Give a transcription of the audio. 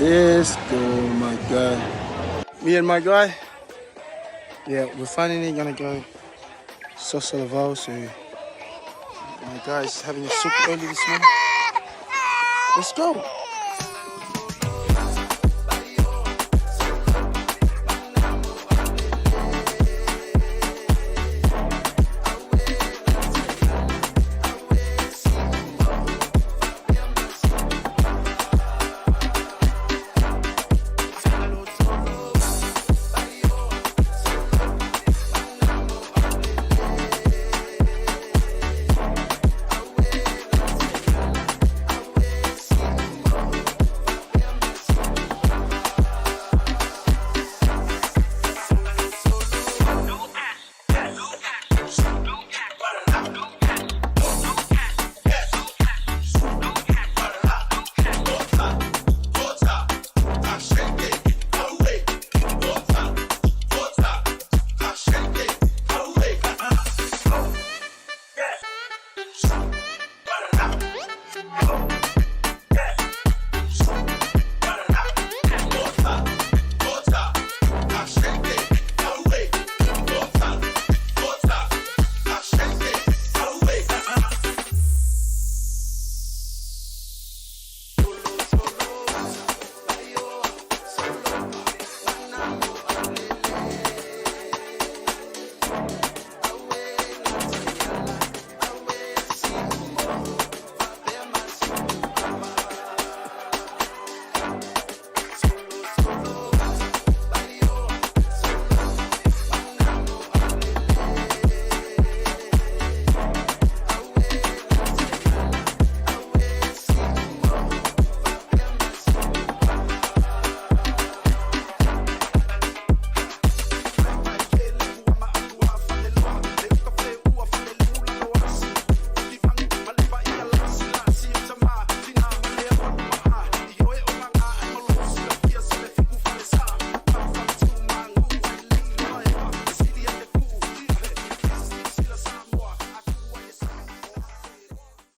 Let's go, my guy. Me and my guy, yeah, we're finally gonna go Sosa Laval. So my guy's having a soup early this morning. Let's go.